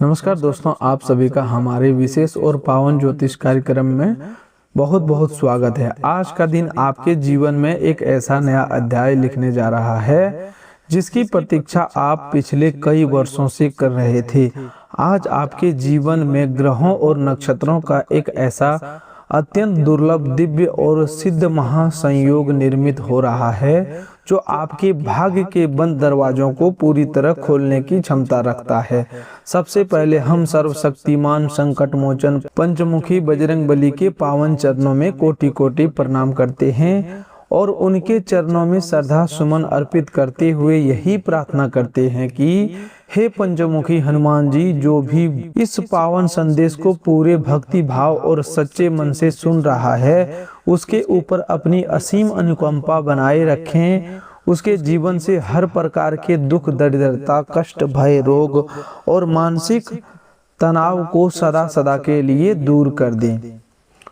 नमस्कार दोस्तों, आप सभी का हमारे विशेष और पावन ज्योतिष कार्यक्रम में बहुत बहुत स्वागत है। आज का दिन आपके जीवन में एक ऐसा नया अध्याय लिखने जा रहा है जिसकी प्रतीक्षा आप पिछले कई वर्षों से कर रहे थे। आज आपके जीवन में ग्रहों और नक्षत्रों का एक ऐसा अत्यंत दुर्लभ, दिव्य और सिद्ध महासंयोग निर्मित हो रहा है जो आपके भाग्य के बंद दरवाजों को पूरी तरह खोलने की क्षमता रखता है। सबसे पहले हम सर्वशक्तिमान संकट मोचन पंचमुखी बजरंगबली के पावन चरणों में कोटि कोटि प्रणाम करते हैं और उनके चरणों में श्रद्धा सुमन अर्पित करते हुए यही प्रार्थना करते हैं कि हे पंचमुखी हनुमान जी, जो भी इस पावन संदेश को पूरे भक्ति भाव और सच्चे मन से सुन रहा है, उसके ऊपर अपनी असीम अनुकंपा बनाए रखें। उसके जीवन से हर प्रकार के दुख, दरिद्रता, कष्ट, भय, रोग और मानसिक तनाव को सदा सदा के लिए दूर कर दें।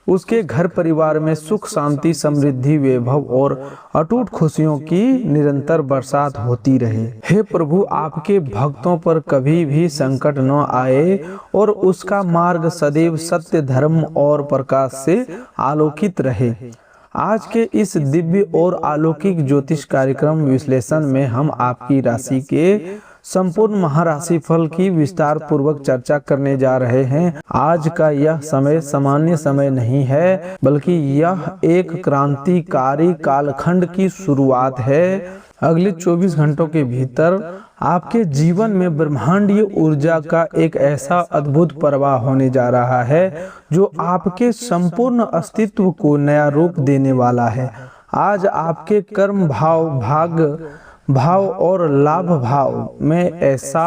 उसके घर परिवार में सुख, शांति, समृद्धि, वैभव और अटूट खुशियों की निरंतर बरसात होती रहे। हे प्रभु, आपके भक्तों पर कभी भी संकट न आए और उसका मार्ग सदैव सत्य, धर्म और प्रकाश से आलोकित रहे। आज के इस दिव्य और अलौकिक ज्योतिष कार्यक्रम विश्लेषण में हम आपकी राशि के संपूर्ण महाराशि फल की विस्तार पूर्वक चर्चा करने जा रहे हैं। आज का यह समय सामान्य समय नहीं है, बल्कि यह एक क्रांतिकारी कालखंड की शुरुआत है। अगले 24 घंटों के भीतर आपके जीवन में ब्रह्मांडीय ऊर्जा का एक ऐसा अद्भुत प्रवाह होने जा रहा है जो आपके संपूर्ण अस्तित्व को नया रूप देने वाला है। आज आपके कर्म भाव और लाभ भाव में ऐसा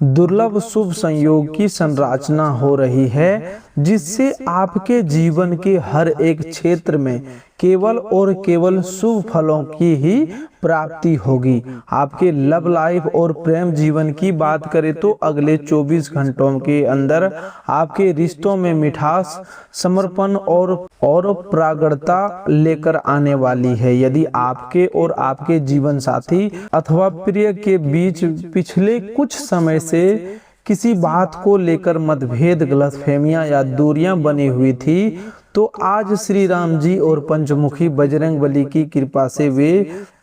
दुर्लभ शुभ संयोग की संरचना हो रही है जिससे आपके जीवन के हर एक क्षेत्र में केवल और केवल शुभ फलों की ही प्राप्ति होगी। आपके लव लाइफ और प्रेम जीवन की बात करें तो अगले 24 घंटों के अंदर आपके रिश्तों में मिठास, समर्पण और प्रागड़ता लेकर आने वाली है। यदि आपके और आपके जीवन साथी अथवा प्रिय के बीच पिछले कुछ समय से किसी बात को लेकर मतभेद, गलतफहमियां या दूरियां बनी हुई थी, तो आज श्री राम जी और पंचमुखी बजरंगबली की कृपा से वे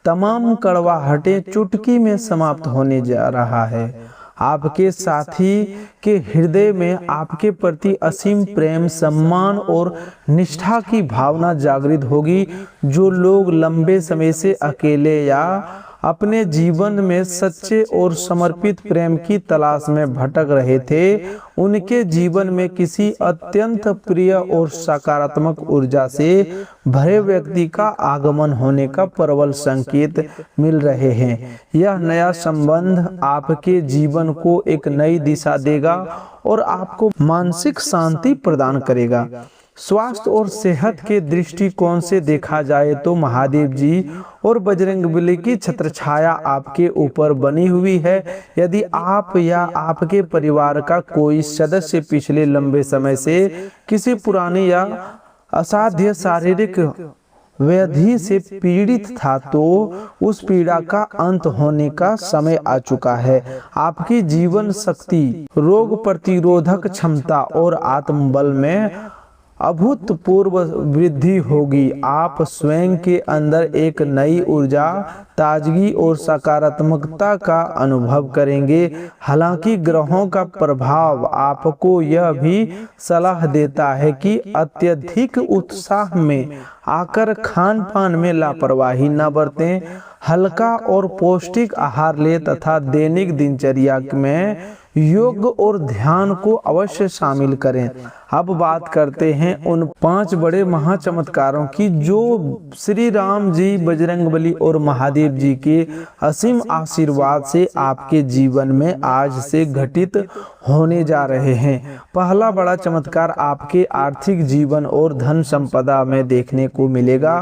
तमाम कड़वाहटें चुटकी में समाप्त होने जा रहा है। आपके साथी के हृदय में आपके प्रति असीम प्रेम, सम्मान और निष्ठा की भावना जागृत होगी। जो लोग लंबे समय से अकेले या अपने जीवन में सच्चे और समर्पित प्रेम की तलाश में भटक रहे थे, उनके जीवन में किसी अत्यंत प्रिय और सकारात्मक ऊर्जा से भरे व्यक्ति का आगमन होने का प्रबल संकेत मिल रहे हैं। यह नया संबंध आपके जीवन को एक नई दिशा देगा और आपको मानसिक शांति प्रदान करेगा। स्वास्थ्य और सेहत के दृष्टिकोण से देखा जाए तो महादेव जी और बजरंगबली की छत्रछाया आपके ऊपर बनी हुई है। यदि आप या आपके परिवार का कोई सदस्य पिछले लंबे समय से किसी पुरानी या असाध्य शारीरिक व्याधि से पीड़ित था, तो उस पीड़ा का अंत होने का समय आ चुका है। आपकी जीवन शक्ति, रोग प्रतिरोधक क्षमता और आत्मबल में अभूतपूर्व वृद्धि होगी। आप स्वयं के अंदर एक नई ऊर्जा, ताजगी और सकारात्मकता का अनुभव करेंगे। हालांकि ग्रहों का प्रभाव आपको यह भी सलाह देता है कि अत्यधिक उत्साह में आकर खान पान में लापरवाही न बरतें। हल्का और पौष्टिक आहार लें तथा दैनिक दिनचर्या में योग और ध्यान को अवश्य शामिल करें। अब बात करते हैं उन 5 बड़े महाचमत्कारों की जो श्री राम जी, बजरंगबली और महादेव जी के असीम आशीर्वाद से आपके जीवन में आज से घटित होने जा रहे हैं। पहला बड़ा चमत्कार आपके आर्थिक जीवन और धन संपदा में देखने को मिलेगा।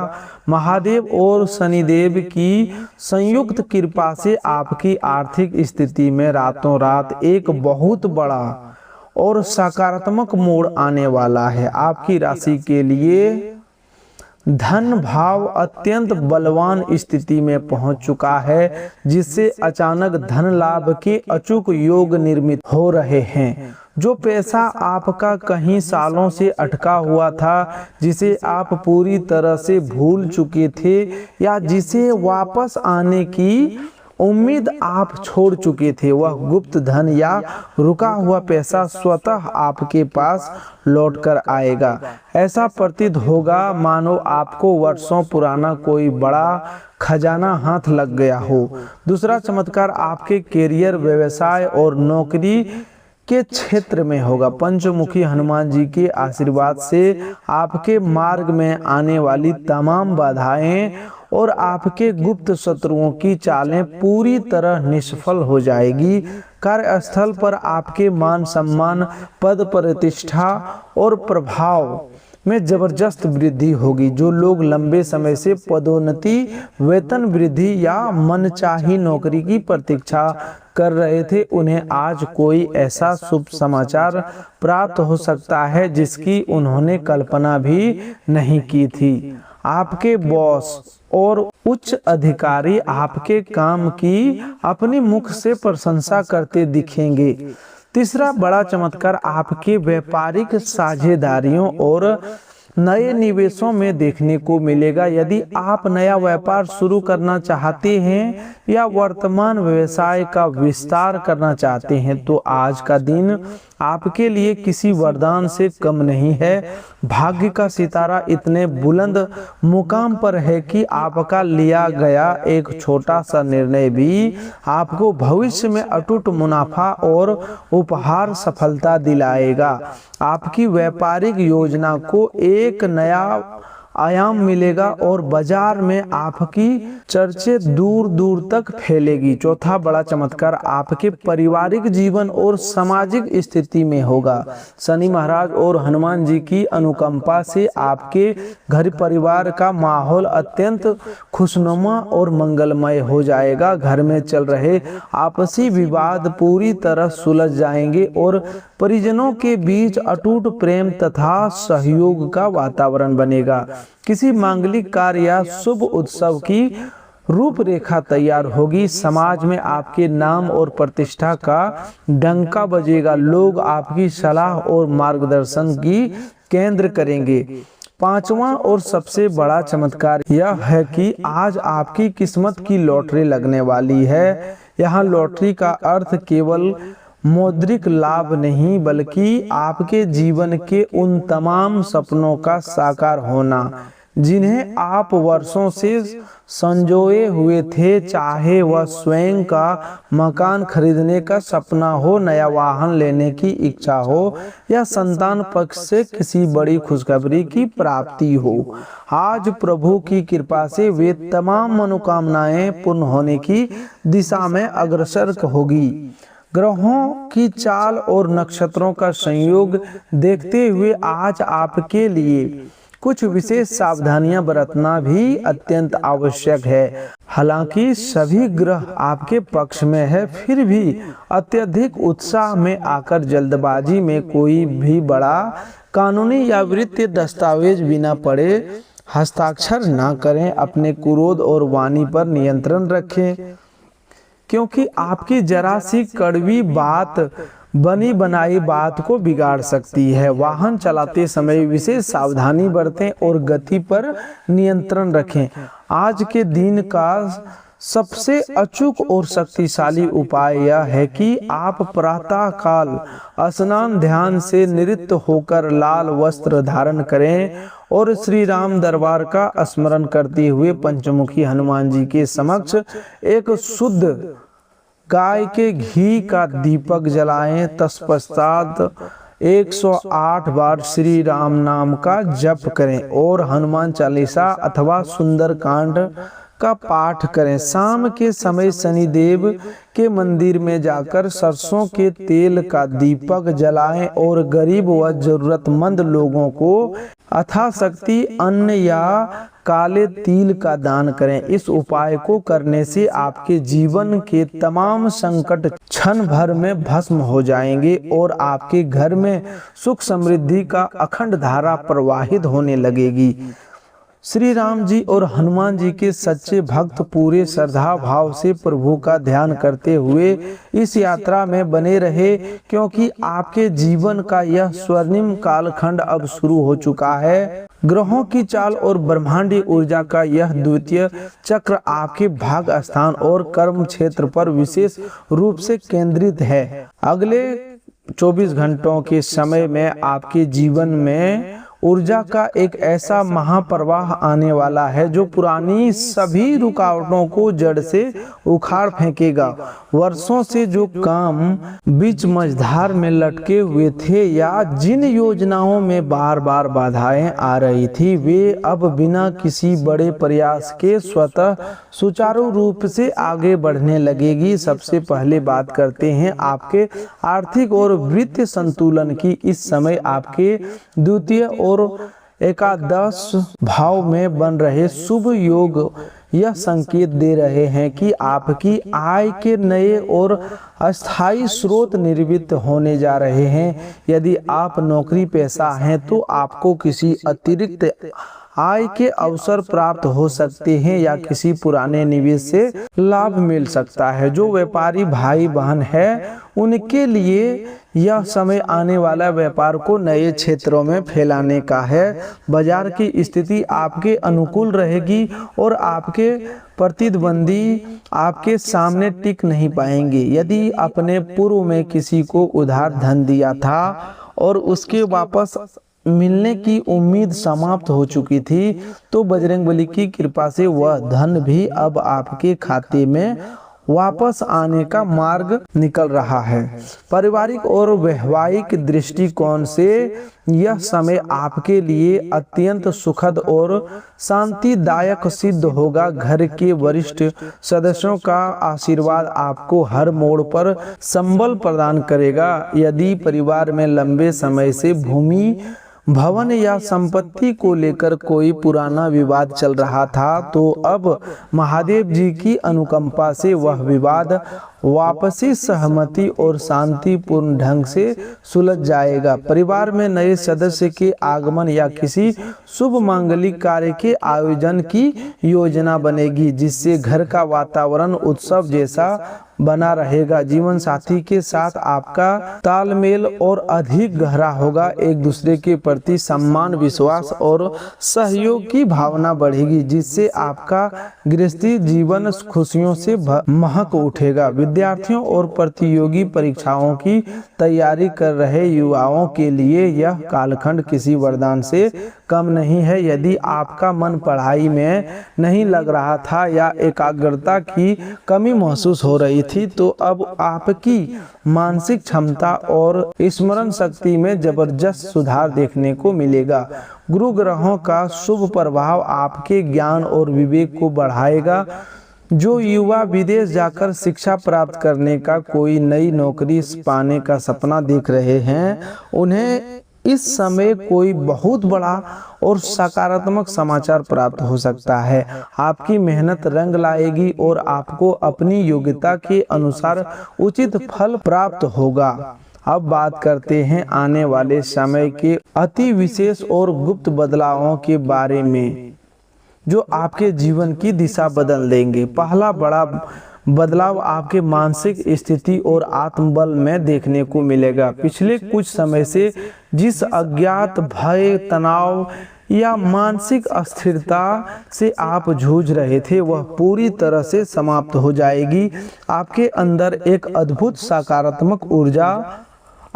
महादेव और शनिदेव की संयुक्त कृपा से आपकी आर्थिक स्थिति में रातों रात एक बहुत बड़ा और सकारात्मक मोड़ आने वाला है। आपकी राशि के लिए धन भाव अत्यंत बलवान स्थिति में पहुंच चुका है, जिससे अचानक धन लाभ के अचूक योग निर्मित हो रहे हैं। जो पैसा आपका कहीं सालों से अटका हुआ था, जिसे आप पूरी तरह से भूल चुके थे या जिसे वापस आने की उम्मीद आप छोड़ चुके थे, वह गुप्त धन या रुका हुआ पैसा स्वतः आपके पास लौट कर आएगा। ऐसा प्रतीत होगा मानो आपको वर्षों पुराना कोई बड़ा खजाना हाथ लग गया हो। दूसरा चमत्कार आपके कैरियर, व्यवसाय और नौकरी के क्षेत्र में होगा। पंचमुखी हनुमान जी के आशीर्वाद से आपके मार्ग में आने वाली तमाम बाधाएं और आपके गुप्त शत्रुओं की चालें पूरी तरह निष्फल हो जाएगी। कार्यस्थल पर आपके मान सम्मान, पद प्रतिष्ठा और प्रभाव में जबरदस्त वृद्धि होगी। जो लोग लंबे समय से पदोन्नति, वेतन वृद्धि या मनचाही नौकरी की प्रतीक्षा कर रहे थे, उन्हें आज कोई ऐसा शुभ समाचार प्राप्त हो सकता है जिसकी उन्होंने कल्पना भी नहीं की थी। आपके बॉस और उच्च अधिकारी आपके काम की अपने मुख से प्रशंसा करते दिखेंगे। तीसरा बड़ा चमत्कार आपके व्यापारिक साझेदारियों और नए निवेशों में देखने को मिलेगा। यदि आप नया व्यापार शुरू करना चाहते हैं या वर्तमान व्यवसाय का विस्तार करना चाहते हैं, तो आज का दिन आपके लिए किसी वरदान से कम नहीं है। भाग्य का सितारा इतने बुलंद मुकाम पर है कि आपका लिया गया एक छोटा सा निर्णय भी आपको भविष्य में अटूट मुनाफा और उपहार सफलता दिलाएगा। आपकी व्यापारिक योजना को एक नया आयाम मिलेगा और बाजार में आपकी चर्चे दूर दूर तक फैलेगी। चौथा बड़ा चमत्कार आपके पारिवारिक जीवन और सामाजिक स्थिति में होगा। शनि महाराज और हनुमान जी की अनुकंपा से आपके घर परिवार का माहौल अत्यंत खुशनुमा और मंगलमय हो जाएगा। घर में चल रहे आपसी विवाद पूरी तरह सुलझ जाएंगे और परिजनों के बीच अटूट प्रेम तथा सहयोग का वातावरण बनेगा। किसी मांगलिक कार्य या शुभ उत्सव की रूपरेखा तैयार होगी। समाज में आपके नाम और प्रतिष्ठा का डंका बजेगा। लोग आपकी सलाह और मार्गदर्शन की केंद्र करेंगे। पांचवा और सबसे बड़ा चमत्कार यह है कि आज आपकी किस्मत की लॉटरी लगने वाली है। यहाँ लॉटरी का अर्थ केवल मौद्रिक लाभ नहीं, बल्कि आपके जीवन के उन तमाम सपनों का साकार होना जिन्हें आप वर्षों से संजोए हुए थे। चाहे वह स्वयं का मकान खरीदने का सपना हो, नया वाहन लेने की इच्छा हो या संतान पक्ष से किसी बड़ी खुशखबरी की प्राप्ति हो, आज प्रभु की कृपा से वे तमाम मनोकामनाएं पूर्ण होने की दिशा में अग्रसर होगी। ग्रहों की चाल और नक्षत्रों का संयोग देखते हुए आज आपके लिए कुछ विशेष सावधानियां बरतना भी अत्यंत आवश्यक है। हालांकि सभी ग्रह आपके पक्ष में है, फिर भी अत्यधिक उत्साह में आकर जल्दबाजी में कोई भी बड़ा कानूनी या वित्तीय दस्तावेज बिना पढ़े हस्ताक्षर ना करें। अपने क्रोध और वाणी पर नियंत्रण रखें, क्योंकि आपकी जरा सी कड़वी बात बनी बनाई बात को बिगाड़ सकती है। वाहन चलाते समय विशेष सावधानी बरतें और गति पर नियंत्रण रखें। आज के दिन का सबसे अचूक और शक्तिशाली उपाय यह है कि आप प्रातः काल स्नान ध्यान से निवृत्त होकर लाल वस्त्र धारण करें और श्री राम दरबार का स्मरण करते हुए पंचमुखी हनुमान जी के समक्ष एक शुद्ध गाय के घी का दीपक जलाएं। तत्पश्चात 108 बार श्री राम नाम का जप करें और हनुमान चालीसा अथवा सुंदरकांड का पाठ करें। शाम के समय शनिदेव के मंदिर में जाकर सरसों के तेल का दीपक जलाएं और गरीब व जरूरतमंद लोगों को यथाशक्ति अन्न या काले तिल का दान करें। इस उपाय को करने से आपके जीवन के तमाम संकट क्षण भर में भस्म हो जाएंगे और आपके घर में सुख समृद्धि का अखंड धारा प्रवाहित होने लगेगी। श्री राम जी और हनुमान जी के सच्चे भक्त पूरे श्रद्धा भाव से प्रभु का ध्यान करते हुए इस यात्रा में बने रहे, क्योंकि आपके जीवन का यह स्वर्णिम कालखंड अब शुरू हो चुका है। ग्रहों की चाल और ब्रह्मांडीय ऊर्जा का यह द्वितीय चक्र आपके भाग्य स्थान और कर्म क्षेत्र पर विशेष रूप से केंद्रित है। अगले 24 घंटों के समय में आपके जीवन में ऊर्जा का एक ऐसा महाप्रवाह आने वाला है जो पुरानी सभी रुकावटों को जड़ से उखाड़ फेंकेगा। वर्षों से जो काम बीच मझधार में लटके हुए थे या जिन योजनाओं में बार बार बाधाएं आ रही थी, वे अब बिना किसी बड़े प्रयास के स्वतः सुचारू रूप से आगे बढ़ने लगेगी। सबसे पहले बात करते हैं आपके आर्थिक और वित्तीय संतुलन की। इस समय आपके द्वितीय और एकादश भाव में बन रहे शुभ योग यह संकेत दे रहे हैं कि आपकी आय के नए और अस्थायी स्रोत निर्मित होने जा रहे हैं। यदि आप नौकरी पेशा हैं तो आपको किसी अतिरिक्त आय के अवसर प्राप्त हो सकते हैं या किसी पुराने निवेश से लाभ मिल सकता है। जो व्यापारी भाई बहन है उनके लिए यह समय आने वाला व्यापार को नए क्षेत्रों में फैलाने का है। बाजार की स्थिति आपके अनुकूल रहेगी और आपके प्रतिद्वंदी आपके सामने टिक नहीं पाएंगे। यदि आपने पूर्व में किसी को उधार धन दिया था और उसके वापस मिलने की उम्मीद समाप्त हो चुकी थी, तो बजरंगबली की कृपा से वह धन भी अब आपके खाते में वापस आने का मार्ग निकल रहा है। पारिवारिक और वैवाहिक दृष्टिकोण से यह समय आपके लिए अत्यंत सुखद और शांतिदायक सिद्ध होगा। घर के वरिष्ठ सदस्यों का आशीर्वाद आपको हर मोड़ पर संबल प्रदान करेगा। यदि परिवार में लंबे समय से भूमि भवन या संपत्ति को लेकर कोई पुराना विवाद चल रहा था, तो अब महादेव जी की अनुकंपा से वह विवाद वापसी सहमति और शांतिपूर्ण ढंग से सुलझ जाएगा। परिवार में नए सदस्य के आगमन या किसी शुभ मांगलिक कार्य के आयोजन की योजना बनेगी, जिससे घर का वातावरण उत्सव जैसा बना रहेगा। जीवन साथी के साथ आपका तालमेल और अधिक गहरा होगा। एक दूसरे के प्रति सम्मान, विश्वास और सहयोग की भावना बढ़ेगी, जिससे आपका गृहस्थी जीवन खुशियों से महक उठेगा। विद्यार्थियों और प्रतियोगी परीक्षाओं की तैयारी कर रहे युवाओं के लिए यह कालखंड किसी वरदान से कम नहीं है। यदि आपका मन पढ़ाई में नहीं लग रहा था या एकाग्रता की कमी महसूस हो रही थी, तो अब आपकी मानसिक क्षमता और स्मरण शक्ति में जबरदस्त सुधार देखने को मिलेगा। गुरु ग्रहों का शुभ प्रभाव आपके ज्ञान और विवेक को बढ़ाएगा। जो युवा विदेश जाकर शिक्षा प्राप्त करने का, कोई नई नौकरी पाने का सपना देख रहे हैं, उन्हें इस समय कोई बहुत बड़ा और सकारात्मक समाचार प्राप्त हो सकता है। आपकी मेहनत रंग लाएगी और आपको अपनी योग्यता के अनुसार उचित फल प्राप्त होगा। अब बात करते हैं आने वाले समय के अति विशेष और गुप्त बदलावों के बारे में, जो आपके जीवन की दिशा बदल देंगे। पहला बड़ा बदलाव आपके मानसिक स्थिति और आत्मबल में देखने को मिलेगा। पिछले कुछ समय से जिस अज्ञात भय, तनाव या मानसिक अस्थिरता से आप जूझ रहे थे, वह पूरी तरह से समाप्त हो जाएगी। आपके अंदर एक अद्भुत सकारात्मक ऊर्जा,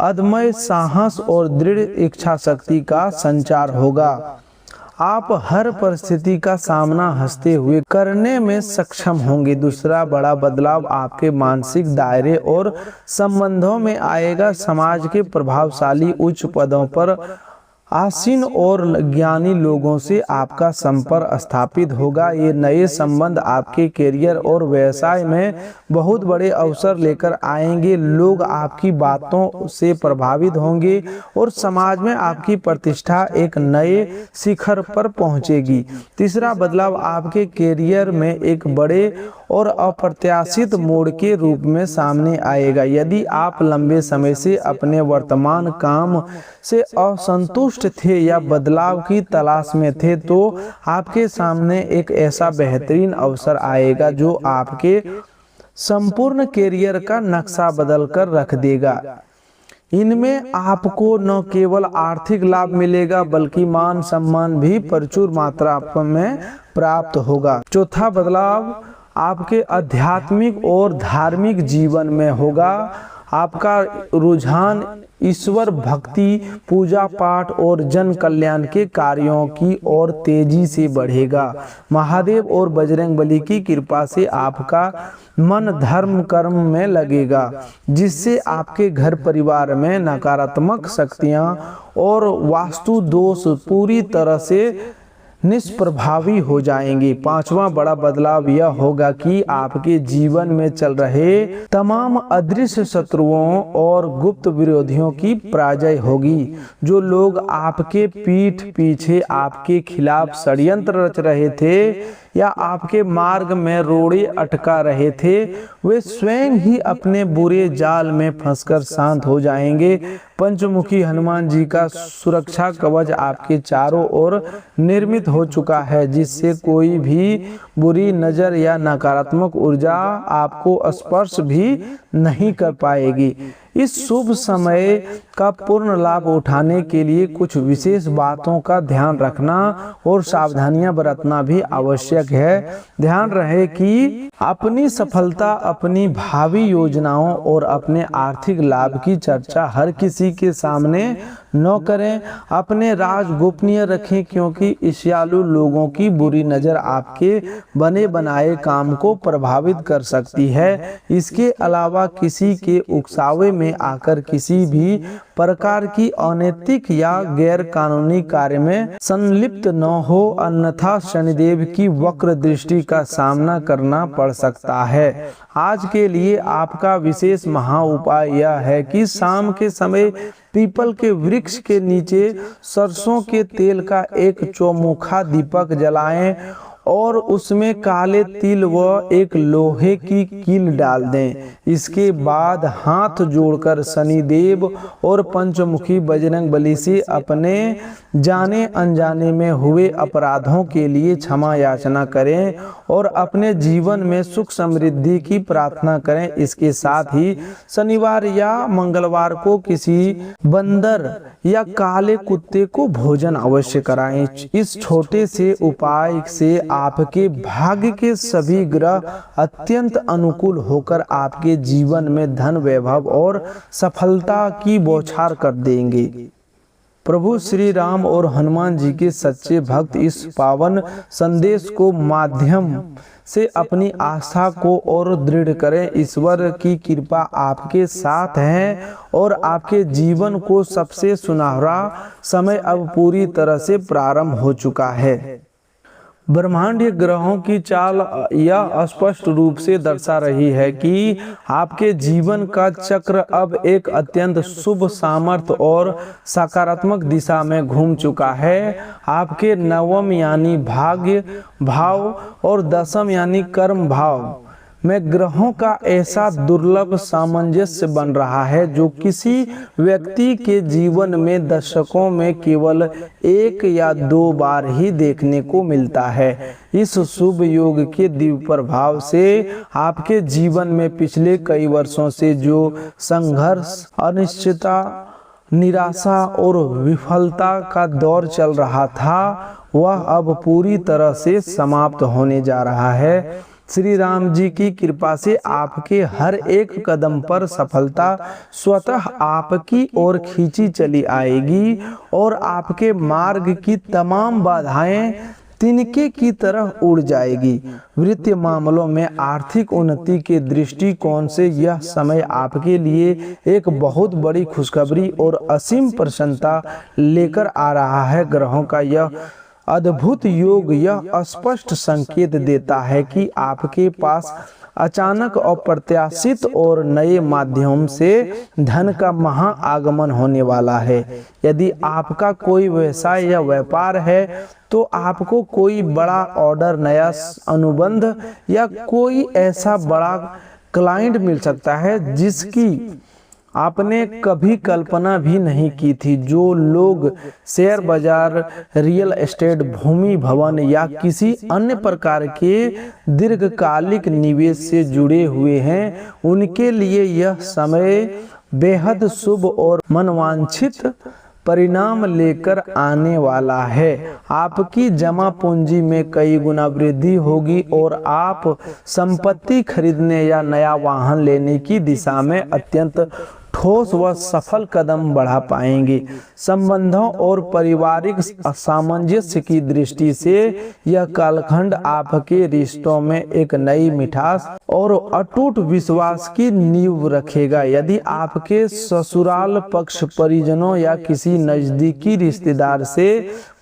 अदम्य साहस और दृढ़ इच्छा शक्ति का संचार होगा। आप हर परिस्थिति का सामना हंसते हुए करने में सक्षम होंगे। दूसरा बड़ा बदलाव आपके मानसिक दायरे और संबंधों में आएगा। समाज के प्रभावशाली उच्च पदों पर आसीन और ज्ञानी लोगों से आपका संपर्क स्थापित होगा। ये नए संबंध आपके करियर और व्यवसाय में बहुत बड़े अवसर लेकर आएंगे। लोग आपकी बातों से प्रभावित होंगे और समाज में आपकी प्रतिष्ठा एक नए शिखर पर पहुंचेगी। तीसरा बदलाव आपके करियर में एक बड़े और अप्रत्याशित मोड़ के रूप में सामने आएगा। यदि आप लंबे समय से अपने वर्तमान काम से असंतुष्ट असंतुष्ट थे या बदलाव की तलाश में थे, तो आपके सामने एक ऐसा बेहतरीन अवसर आएगा जो आपके संपूर्ण कैरियर का नक्शा बदल कर रख देगा। इनमें आपको न केवल आर्थिक लाभ मिलेगा बल्कि मान सम्मान भी प्रचुर मात्रा में प्राप्त होगा। चौथा बदलाव आपके आध्यात्मिक और धार्मिक जीवन में होगा। आपका रुझान ईश्वर भक्ति, पूजा पाठ और जन कल्याण के कार्यों की ओर तेजी से बढ़ेगा। महादेव और बजरंगबली की कृपा से आपका मन धर्म कर्म में लगेगा, जिससे आपके घर परिवार में नकारात्मक शक्तियां और वास्तु दोष पूरी तरह से निष्प्रभावी हो जाएंगे। पांचवा बड़ा बदलाव यह होगा कि आपके जीवन में चल रहे तमाम अदृश्य शत्रुओं और गुप्त विरोधियों की पराजय होगी। जो लोग आपके पीठ पीछे आपके खिलाफ षड्यंत्र रच रहे थे या आपके मार्ग में रोड़े अटका रहे थे, वे स्वयं ही अपने बुरे जाल में फंसकर शांत हो जाएंगे। पंचमुखी हनुमान जी का सुरक्षा कवच आपके चारों ओर निर्मित हो चुका है, जिससे कोई भी बुरी नजर या नकारात्मक ऊर्जा आपको स्पर्श भी नहीं कर पाएगी। इस शुभ समय का पूर्ण लाभ उठाने के लिए कुछ विशेष बातों का ध्यान रखना और सावधानियां बरतना भी आवश्यक है। ध्यान रहे कि अपनी सफलता, अपनी भावी योजनाओं और अपने आर्थिक लाभ की चर्चा हर किसी के सामने न करें। अपने राज गोपनीय रखें, क्योंकि ईर्ष्यालु लोगों की बुरी नजर आपके बने बनाए काम को प्रभावित कर सकती है। इसके अलावा किसी के उकसावे में आकर किसी भी प्रकार की अनैतिक या गैर कानूनी कार्य में संलिप्त न हो, अन्यथा शनिदेव की वक्र दृष्टि का सामना करना पड़ सकता है। आज के लिए आपका विशेष महा उपाय यह है कि शाम के समय पीपल के वृक्ष के नीचे सरसों के तेल का एक चौमुखा दीपक जलाएं और उसमें काले तिल व एक लोहे की कील डाल दें। इसके बाद हाथ जोड़कर शनिदेव और पंचमुखी बजरंगबली से अपने जाने अनजाने में हुए अपराधों के लिए क्षमा याचना करें और अपने जीवन में सुख समृद्धि की प्रार्थना करें। इसके साथ ही शनिवार या मंगलवार को किसी बंदर या काले कुत्ते को भोजन अवश्य कराएं। इस छोटे से उपाय से आपके भाग्य के सभी ग्रह अत्यंत अनुकूल होकर आपके जीवन में धन, वैभव और सफलता की बौछार कर देंगे। प्रभु श्री राम और हनुमान जी के सच्चे भक्त इस पावन संदेश को माध्यम से अपनी आस्था को और दृढ़ करें। ईश्वर की कृपा आपके साथ है और आपके जीवन को सबसे सुनहरा समय अब पूरी तरह से प्रारंभ हो चुका है। ब्रह्मांडीय ग्रहों की चाल यह स्पष्ट रूप से दर्शा रही है कि आपके जीवन का चक्र अब एक अत्यंत शुभ सामर्थ्य और सकारात्मक दिशा में घूम चुका है। आपके नवम यानी भाग्य भाव और दशम यानी कर्म भाव में ग्रहों का ऐसा दुर्लभ सामंजस्य बन रहा है जो किसी व्यक्ति के जीवन में दशकों में केवल एक या दो बार ही देखने को मिलता है। इस शुभ योग के दिव्य प्रभाव से आपके जीवन में पिछले कई वर्षों से जो संघर्ष, अनिश्चितता, निराशा और विफलता का दौर चल रहा था, वह अब पूरी तरह से समाप्त होने जा रहा है। श्री राम जी की कृपा से आपके हर एक कदम पर सफलता स्वतः आपकी ओर खींची चली आएगी और आपके मार्ग की तमाम बाधाएं तिनके की तरह उड़ जाएगी। वित्तीय मामलों में आर्थिक उन्नति के दृष्टिकोण से यह समय आपके लिए एक बहुत बड़ी खुशखबरी और असीम प्रसन्नता लेकर आ रहा है। ग्रहों का यह अद्भुत योग यह स्पष्ट संकेत देता है कि आपके पास अचानक अप्रत्याशित और नए माध्यम से धन का महा आगमन होने वाला है। यदि आपका कोई व्यवसाय या व्यापार है तो आपको कोई बड़ा ऑर्डर, नया अनुबंध या कोई ऐसा बड़ा क्लाइंट मिल सकता है जिसकी आपने कभी कल्पना भी नहीं की थी। जो लोग शेयर बाजार, रियल एस्टेट, भूमि, भवन या किसी अन्य प्रकार के दीर्घकालिक निवेश से जुड़े हुए हैं, उनके लिए यह समय बेहद शुभ और मनवांछित परिणाम लेकर आने वाला है। आपकी जमा पूंजी में कई गुना वृद्धि होगी और आप संपत्ति खरीदने या नया वाहन लेने की दिशा में अत्यंत ठोस व सफल कदम बढ़ा पाएंगे। संबंधों और पारिवारिक सामंजस्य की दृष्टि से यह कालखंड आपके रिश्तों में एक नई मिठास और अटूट विश्वास की नींव रखेगा। यदि आपके ससुराल पक्ष परिजनों या किसी नजदीकी रिश्तेदार से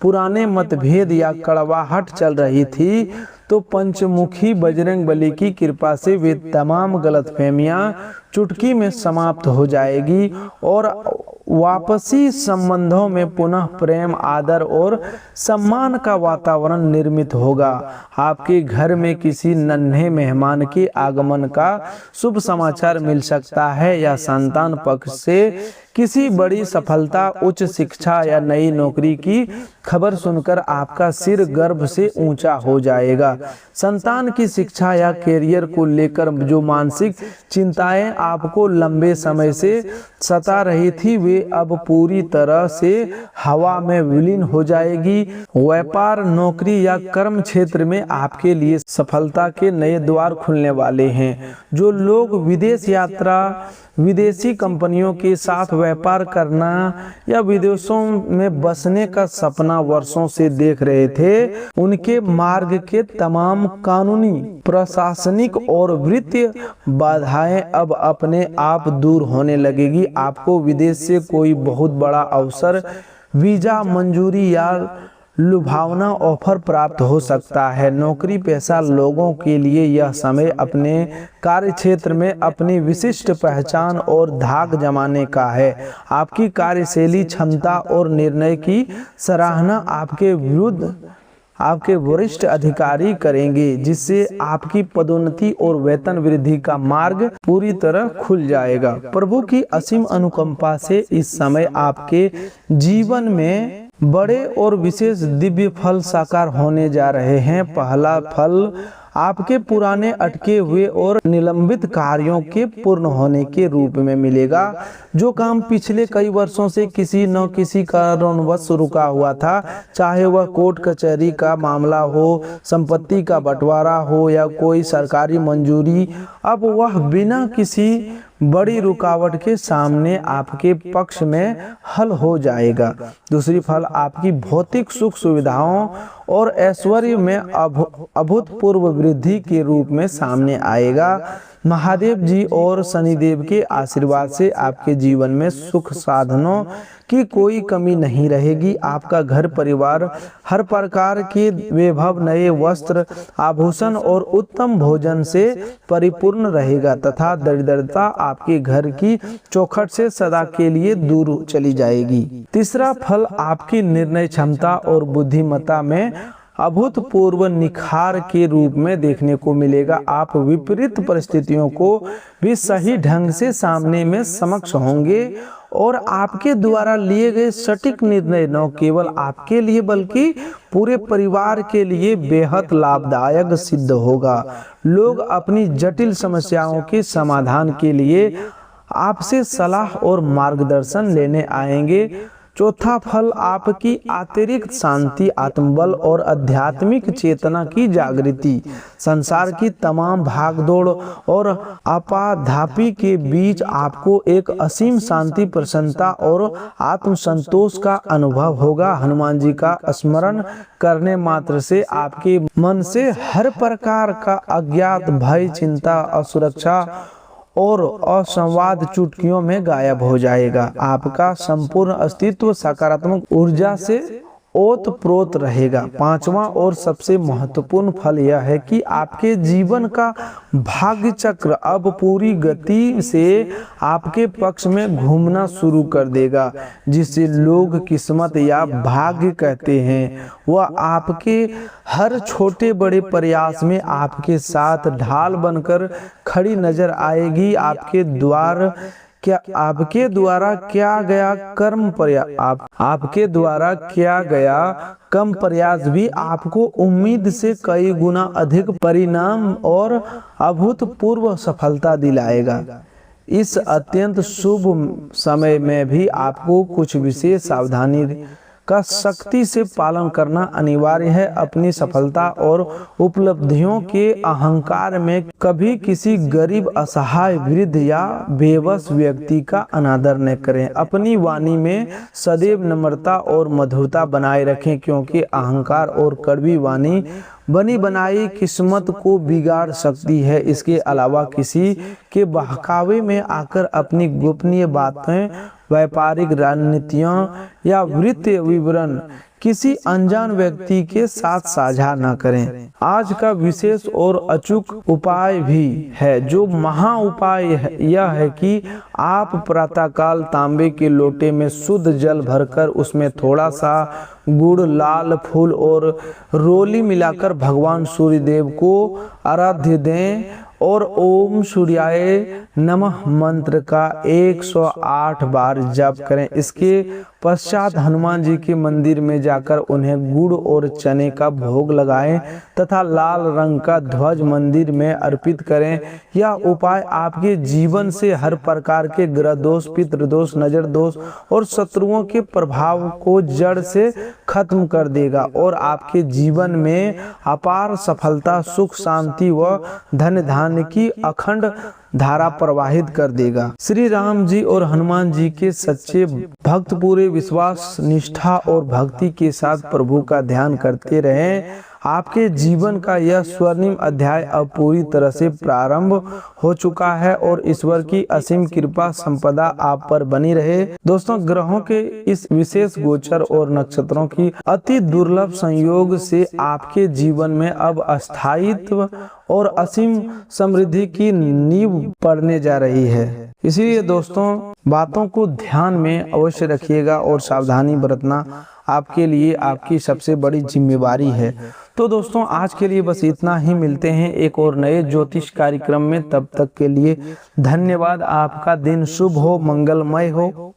पुराने मतभेद या कड़वाहट चल रही थी, तो पंचमुखी बजरंग बली की कृपा से वे तमाम गलतफहमियां चुटकी में समाप्त हो जाएगी और वापसी संबंधों में पुनः प्रेम, आदर और सम्मान का वातावरण निर्मित होगा। आपके घर में किसी नन्हे मेहमान के आगमन का शुभ समाचार मिल सकता है या संतान पक्ष से किसी बड़ी सफलता, उच्च शिक्षा या नई नौकरी की खबर सुनकर आपका सिर गर्व से ऊंचा हो जाएगा। संतान की शिक्षा या कैरियर को लेकर जो मानसिक चिंताएं आपको लंबे समय से सता रही थी, वे अब पूरी तरह से हवा में विलीन हो जाएगी। व्यापार, नौकरी या कर्म क्षेत्र में आपके लिए सफलता के नए द्वार खुलने वाले हैं। जो लोग विदेश यात्रा, विदेशी कंपनियों के साथ व्यापार करना या विदेशों में बसने का सपना वर्षों से देख रहे थे, उनके मार्ग के तमाम कानूनी, प्रशासनिक और वित्तीय बाधाएं अब अपने आप दूर होने लगेगी। आपको विदेश से कोई बहुत बड़ा अवसर, वीजा मंजूरी या लुभावना ऑफर प्राप्त हो सकता है। नौकरी पेशा लोगों के लिए यह समय अपने कार्य क्षेत्र में अपनी विशिष्ट पहचान और धाक जमाने का है। आपकी कार्यशैली, क्षमता और निर्णय की सराहना आपके वरिष्ठ अधिकारी करेंगे, जिससे आपकी पदोन्नति और वेतन वृद्धि का मार्ग पूरी तरह खुल जाएगा। प्रभु की असीम अनुकंपा से इस समय आपके जीवन में बड़े और विशेष दिव्य फल साकार होने जा रहे हैं। पहला फल आपके पुराने अटके हुए और निलंबित कार्यों के पूर्ण होने के रूप में मिलेगा। जो काम पिछले कई वर्षों से किसी न किसी कारणवश रुका हुआ था, चाहे वह कोर्ट कचहरी का मामला हो, संपत्ति का बंटवारा हो या कोई सरकारी मंजूरी, अब वह बिना किसी बड़ी रुकावट के सामने आपके पक्ष में हल हो जाएगा। दूसरी फल आपकी भौतिक सुख सुविधाओं और ऐश्वर्य में अभूतपूर्व वृद्धि के रूप में सामने आएगा। महादेव जी और शनिदेव के आशीर्वाद से आपके जीवन में सुख साधनों की कोई कमी नहीं रहेगी। आपका घर परिवार हर प्रकार के वैभव, नए वस्त्र, आभूषण और उत्तम भोजन से परिपूर्ण रहेगा तथा दरिद्रता आपके घर की चौखट से सदा के लिए दूर चली जाएगी। तीसरा फल आपकी निर्णय क्षमता और बुद्धिमत्ता में अभूतपूर्व निखार के रूप में देखने को मिलेगा। आप विपरीत परिस्थितियों को भी सही ढंग से सामने में समक्ष होंगे और आपके द्वारा लिए गए सटीक निर्णय न केवल आपके लिए बल्कि पूरे परिवार के लिए बेहद लाभदायक सिद्ध होगा। लोग अपनी जटिल समस्याओं के समाधान के लिए आपसे सलाह और मार्गदर्शन लेने आएंगे। चौथा फल आपकी अतिरिक्त शांति, आत्मबल और आध्यात्मिक चेतना की जागृति। संसार की तमाम भागदौड़ और आपाधापी के बीच आपको एक असीम शांति, प्रसन्नता और आत्मसंतोष का अनुभव होगा। हनुमान जी का स्मरण करने मात्र से आपके मन से हर प्रकार का अज्ञात भय, चिंता, असुरक्षा और असंवाद चुटकियों में गायब हो जाएगा। आपका संपूर्ण अस्तित्व सकारात्मक ऊर्जा से ओतप्रोत रहेगा। पांचवा और सबसे महत्वपूर्ण फल यह है कि आपके जीवन का भाग्य चक्र अब पूरी गति से आपके पक्ष में घूमना शुरू कर देगा। जिसे लोग किस्मत या भाग्य कहते हैं, वह आपके हर छोटे बड़े प्रयास में आपके साथ ढाल बनकर खड़ी नजर आएगी। आपके द्वार क्या आपके द्वारा किया गया आपके द्वारा किया गया कम प्रयास भी आपको उम्मीद से कई गुना अधिक परिणाम और अभूतपूर्व सफलता दिलाएगा। इस अत्यंत शुभ समय में भी आपको कुछ विशेष सावधानी का सख्ती से पालन करना अनिवार्य है। अपनी सफलता और उपलब्धियों के अहंकार में कभी किसी गरीब, असहाय, वृद्ध या बेबस व्यक्ति का अनादर न करें। अपनी वाणी में सदैव नम्रता और मधुरता बनाए रखें, क्योंकि अहंकार और कड़वी वाणी बनी बनाई किस्मत को बिगाड़ सकती है। इसके अलावा किसी के बहकावे में आकर अपनी गोपनीय बातें, व्यापारिक रणनीतियां या वित्तीय विवरण किसी अनजान व्यक्ति के साथ साझा न करें। आज का विशेष और अचूक उपाय भी है, जो महा उपाय यह है कि आप प्रातःकाल तांबे के लोटे में शुद्ध जल भरकर उसमें थोड़ा सा गुड़, लाल फूल और रोली मिलाकर भगवान सूर्यदेव को आराध्य दें और ओम सूर्याय नमः मंत्र का 108 बार जप करें। इसके पश्चात हनुमान जी के मंदिर में जाकर उन्हें गुड़ और चने का भोग लगाएं तथा लाल रंग का ध्वज मंदिर में अर्पित करें। यह उपाय आपके जीवन से हर प्रकार के ग्रह दोष, पितृ दोष, नजर दोष और शत्रुओं के प्रभाव को जड़ से खत्म कर देगा और आपके जीवन में अपार सफलता, सुख, शांति व धन धान्य की अखंड धारा प्रवाहित कर देगा। श्री राम जी और हनुमान जी के सच्चे भक्त पूरे विश्वास, निष्ठा और भक्ति के साथ प्रभु का ध्यान करते रहें। आपके जीवन का यह स्वर्णिम अध्याय अब पूरी तरह से प्रारंभ हो चुका है और ईश्वर की असीम कृपा संपदा आप पर बनी रहे। दोस्तों, ग्रहों के इस विशेष गोचर और नक्षत्रों की अति दुर्लभ संयोग से आपके जीवन में अब अस्थायित्व और असीम समृद्धि की नींव पड़ने जा रही है। इसीलिए दोस्तों, बातों को ध्यान में अवश्य रखिएगा और सावधानी बरतना आपके लिए आपकी सबसे बड़ी जिम्मेवारी है। तो दोस्तों, आज के लिए बस इतना ही। मिलते हैं एक और नए ज्योतिष कार्यक्रम में। तब तक के लिए धन्यवाद। आपका दिन शुभ हो, मंगलमय हो।